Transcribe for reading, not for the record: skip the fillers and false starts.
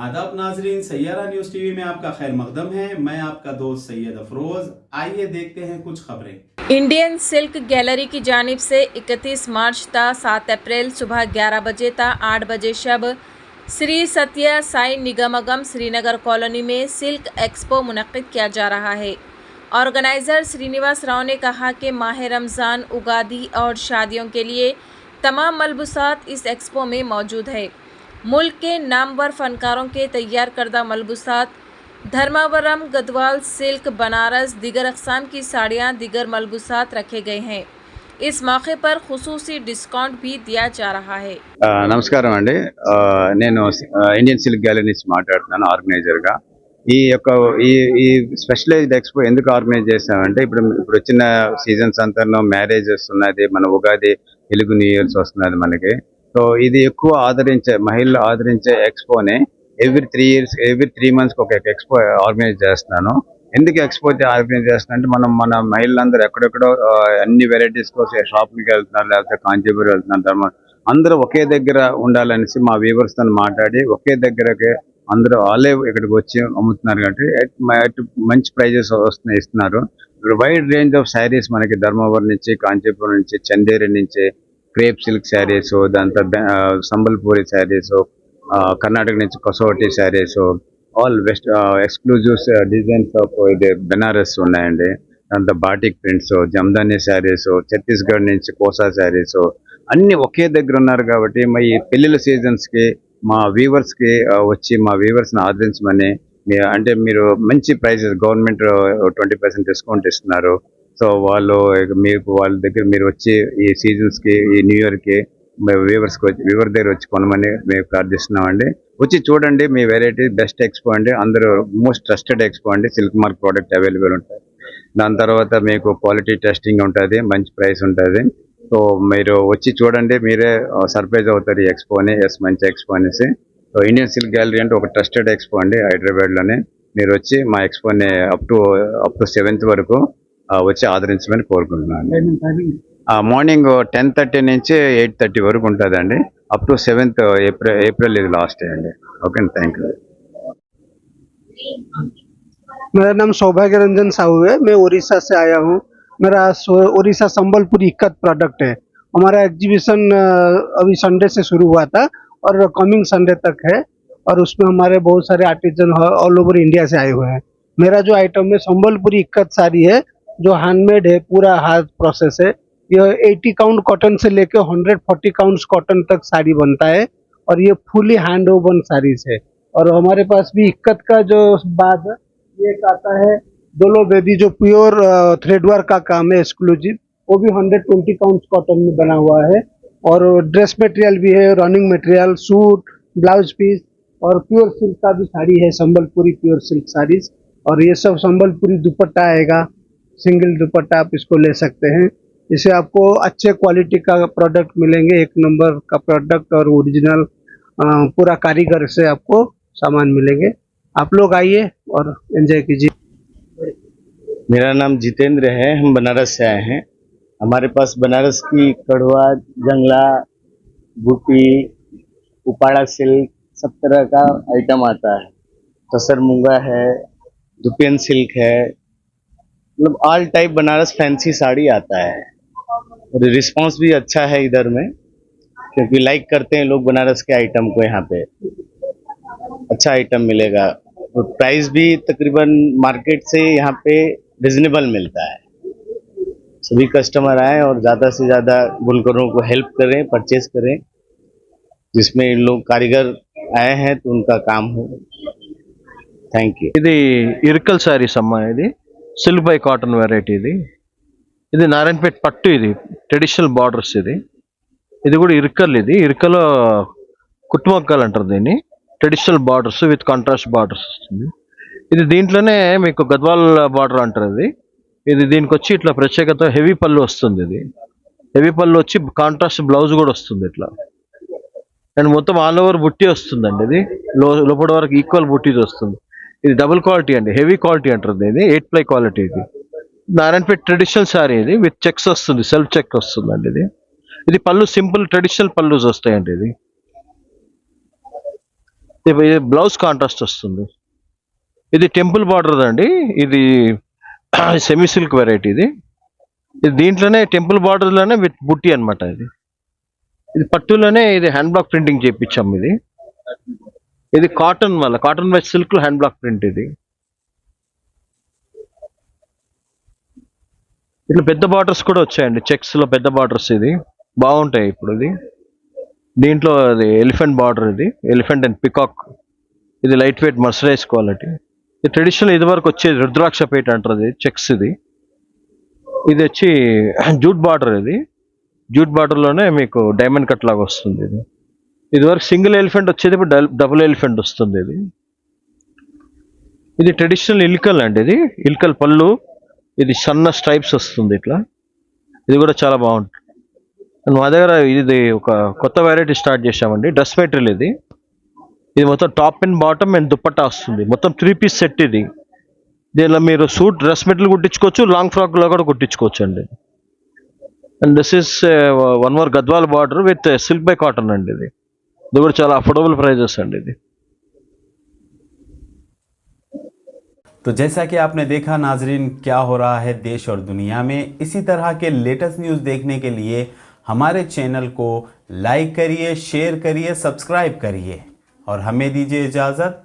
आदाब नाजरीन, Saiyaara news TV में आपका खैर मकदम है। मैं आपका दोस्त सैयद अफरोज़। आइए देखते हैं कुछ खबरें। इंडियन सिल्क गैलरी की जानिब से 31 मार्च ता 7 अप्रैल सुबह 11 बजे ता 8 बजे शब श्री सत्य साई निगमगम श्रीनगर कॉलोनी में सिल्क एक्सपो मुनक्किद किया जा रहा है। ऑर्गेनाइज़र श्रीनिवास राव ने कहा कि माह रमज़ान, उगादी और शादियों के लिए तमाम मलबूसात इस एक्सपो में मौजूद है। मुल्क के नामवर फ़नकारों के तैयार करदा मलबूसात धर्मावरम, गदवाल सिल्क, बनारस, दीगर अक़साम की साड़ियाँ, दीगर मलबूसात रखे गए हैं। इस मौके पर खुसूसी डिस्काउंट भी दिया जा रहा है। నమస్కారం అండి. నేను ఇండియన్ సిల్క్ గ్యాలరీ నుంచి మాట్లాడుతున్నాను ఆర్గనైజర్గా. ఈ యొక్క ఈ ఈ స్పెషలైజ్డ్ ఎక్స్పో ఎందుకు ఆర్గనైజ్ చేసామంటే ఇప్పుడు వచ్చిన సీజన్స్ అంతా మ్యారేజెస్ ఉన్నది, మన ఉగాది, తెలుగు న్యూ ఇయర్స్ వస్తున్నది మనకి. సో ఇది ఎక్కువ మహిళలు ఆదరించే ఎక్స్పోని ఎవ్రీ 3 months ఒక ఎక్స్పో ఆర్గనైజ్ చేస్తున్నాను. ఎందుకు ఎక్స్పో ఆర్గనైజ్ చేస్తున్నా అంటే మన మహిళలందరూ ఎక్కడెక్కడో అన్ని వెరైటీస్ కోసం షాపింగ్కి వెళ్తున్నారు, లేకపోతే కాంచీపురం వెళ్తున్నారు. అందరూ ఒకే దగ్గర ఉండాలనేసి మా వ్యూవర్స్ తో మాట్లాడి ఒకే దగ్గరకి అందరూ వాళ్ళే ఇక్కడికి వచ్చి అమ్ముతున్నారు కాబట్టి మంచి ప్రైజెస్ ఇస్తున్నారు. వైడ్ రేంజ్ ఆఫ్ శారీస్ మనకి ధర్మవరం నుంచి, కాంచీపురం నుంచి, చందేరి నుంచి క్రేప్ సిల్క్ శారీస్, దాంతో సంబల్పూరి శారీస్, కర్ణాటక నుంచి Kasuti saris, all west exclusive designs of ఇది బెనారస్ ఉన్నాయండి. దాంతో బాటిక్ ప్రింట్స్, జమ్దాని శారీస్, ఛత్తీస్గఢ్ నుంచి కోసా శారీస్ అన్ని ఒకే దగ్గర ఉన్నారు కాబట్టి ఈ పెళ్లిళ్ళ సీజన్స్కి మా వ్యూవర్స్కి వచ్చి మా వ్యూవర్స్ని ఆదరించమని, అంటే మీరు మంచి ప్రైజెస్ గవర్నమెంట్ 20% డిస్కౌంట్ ఇస్తున్నారు. సో వాళ్ళ దగ్గర మీరు వచ్చి ఈ సీజన్స్కి, ఈ న్యూ ఇయర్కి వ్యూవర్ దగ్గర వచ్చి కొనమని మేము ప్రార్థిస్తున్నామండి. వచ్చి చూడండి, మీ వెరైటీ బెస్ట్ ఎక్స్పో అండి. అందరూ మోస్ట్ ట్రస్టెడ్ ఎక్స్పో అండి. సిల్క్ మార్క్ ప్రోడక్ట్ అవైలబుల్ ఉంటాయి. దాని తర్వాత మీకు క్వాలిటీ టెస్టింగ్ ఉంటుంది, మంచి ప్రైస్ ఉంటుంది. సో మీరు వచ్చి చూడండి, మీరే సర్ప్రైజ్ అవుతారు ఈ ఎక్స్పోని. మంచి ఎక్స్పో అనేసి. సో ఇండియన్ సిల్క్ గ్యాలరీ అంటే ఒక ట్రస్టెడ్ ఎక్స్పో అండి హైదరాబాద్లోనే. మీరు వచ్చి మా ఎక్స్పోని అప్ టు 7th వరకు వచ్చి ఆదరించమని కోరుకుంటున్నాను. మార్నింగ్ 10:30 నుంచి 8:30 వరకు ఉంటుందండి. అప్ టు 7th ఏప్రిల్ ఇది లాస్ట్ డే అండి. Okay, thank you. मेरा नाम सौभाग्य रंजन साहू है। मैं उड़ीसा से आया हूँ। मेरा उड़ीसा संबलपुरी इक्कत प्रोडक्ट है। हमारा एग्जीबिशन अभी संडे से शुरू हुआ था और कमिंग संडे तक है, और उसमें हमारे बहुत सारे आर्टिजन ऑल ओवर इंडिया से आए हुए हैं। मेरा जो आइटम है संबलपुरी इक्कत साड़ी है, जो हैंडमेड है, पूरा हाथ प्रोसेस है। यह 80 काउंट कॉटन से लेकर 140 काउंट कॉटन तक साड़ी बनता है, और ये फुली हैंड वोवन साड़ीज है। और हमारे पास भी इक्कत का जो बाद ये आता है डोलो बेबी, जो प्योर थ्रेडवर्क का काम है एक्सक्लूसिव, वो भी 120 काउंट कॉटन में बना हुआ है। और ड्रेस मटेरियल भी है, running material, suit, blouse piece, और प्योर सिल्क का भी साड़ी है, संबलपुरी प्योर सिल्क साड़ीज। और ये सब संबलपुरी दुपट्टा आएगा, सिंगल दुपट्टा आप इसको ले सकते हैं। इसे आपको अच्छे क्वालिटी का प्रोडक्ट मिलेंगे, 1 नंबर का प्रोडक्ट और ओरिजिनल पूरा कारीगर से आपको सामान मिलेंगे। आप लोग आइए और एंजॉय कीजिए। मेरा नाम जितेंद्र है। हम बनारस से आए हैं। हमारे पास बनारस की कड़वा, जंगला, बूटी, उपाड़ा सिल्क, सब तरह का आइटम आता है। तसर मूंगा है, दुपियन सिल्क है, मतलब all type Banaras fancy sari आता है। और रिस्पांस भी अच्छा है इधर में, क्योंकि लाइक करते हैं लोग बनारस के आइटम को। यहाँ पे अच्छा आइटम मिलेगा। तो प्राइस भी तकरीबन मार्केट से यहाँ पे रिजनेबल मिलता है। सभी कस्टमर आए और ज़्यादा से ज़्यादा बुनकरों को हेल्प करें, परचेज करें, जिसमें इन लोग कारीगर आए हैं तो उनका काम हो। Thank you. ఇది ఇరుకల్ శారీస్ అమ్మా. ఇది సిల్క్ బై కాటన్ వెరైటీ. ఇది నారాయణపేట పట్టు. ఇది ట్రెడిషనల్ బార్డర్స్. ఇది కూడా ఇరుకల్. ఇరుకలో కుట్టుమొక్కలు అంటారు దీన్ని. Traditional borders with contrast borders వస్తుంది. ఇది దీంట్లోనే మీకు గద్వాల్ బార్డర్ అంటారు. ఇది దీనికి వచ్చి ఇట్లా ప్రత్యేకత హెవీ పళ్ళు వస్తుంది. ఇది హెవీ పళ్ళు వచ్చి కాంట్రాస్ట్ బ్లౌజ్ కూడా వస్తుంది ఇట్లా. అండ్ మొత్తం ఆల్ ఓవర్ బుట్టి వస్తుందండి. ఇది లోపల వరకు ఈక్వల్ బుట్టీస్ వస్తుంది. ఇది డబుల్ క్వాలిటీ అండి, హెవీ క్వాలిటీ అంటారు ఇది. 8 ply క్వాలిటీ. ఇది నారాయణపేట ట్రెడిషనల్ శారీ. ఇది విత్ చెక్స్ వస్తుంది, సెల్ఫ్ చెక్ వస్తుందండి. ఇది పళ్ళు సింపుల్ ట్రెడిషనల్ పళ్ళుస్ వస్తాయండి. ఇది ఇది బ్లౌజ్ కాంట్రాస్ట్ వస్తుంది. ఇది టెంపుల్ బార్డర్ అండి. ఇది సెమీ సిల్క్ వెరైటీ. ఇది దీంట్లోనే టెంపుల్ బార్డర్ లోనే విత్ బుట్టి అనమాట. ఇది పట్టులోనే ఇది హ్యాండ్ బ్లాక్ ప్రింటింగ్ చేయించాం. ఇది కాటన్ వల్ల cotton by silk hand black print. ఇది ఇట్లా పెద్ద బార్డర్స్ కూడా వచ్చాయండి. చెక్స్ లో పెద్ద బార్డర్స్ ఇది బాగుంటాయి. ఇప్పుడు దీంట్లో అది ఎలిఫెంట్ బార్డర్. ఇది ఎలిఫెంట్ అండ్ పికాక్. ఇది లైట్ వెయిట్ మర్సరైజ్ క్వాలిటీ. ఇది ట్రెడిషనల్ ఇది వరకు వచ్చేది రుద్రాక్ష పేట అంటారు. చెక్స్ ఇది వచ్చి జూట్ బార్డర్. ఇది జూట్ బార్డర్ లోనే మీకు డైమండ్ కట్ లాగా వస్తుంది. ఇది వరకు సింగిల్ ఎలిఫెంట్ వచ్చేది, ఇప్పుడు డబుల్ ఎలిఫెంట్ వస్తుంది. ఇది ట్రెడిషనల్ ఇల్కల్ అండి. ఇది ఇల్కల్ పళ్ళు. ఇది సన్న స్ట్రైప్స్ వస్తుంది ఇట్లా. ఇది కూడా చాలా బాగుంటుంది. మా దగ్గర ఇది ఒక కొత్త వెరైటీ స్టార్ట్ చేసామండి. Dress material. ఇది మొత్తం top and bottom and dupatta వస్తుంది. మొత్తం 3 పీస్ సెట్. దీనిలో మీరు సూట్ డ్రెస్ మెటీరియల్ కుట్టించుకోవచ్చు, లాంగ్ ఫ్రాక్ లో కూడా కుట్టించుకోవచ్చు అండి. And this is 1 more Gadwal border with silk by cotton అండి. ఇది కూడా చాలా అఫోర్డబుల్ ప్రైజెస్ అండి. ఇది तो जैसा कि आपने देखा नाजरीन, क्या हो रहा है देश और दुनिया में, इसी तरह के लेटेस्ट न्यूज़ देखने के लिए हमारे चैनल को लाइक करिए, शेयर करिए, सब्सक्राइब करिए और हमें दीजिए इजाज़त।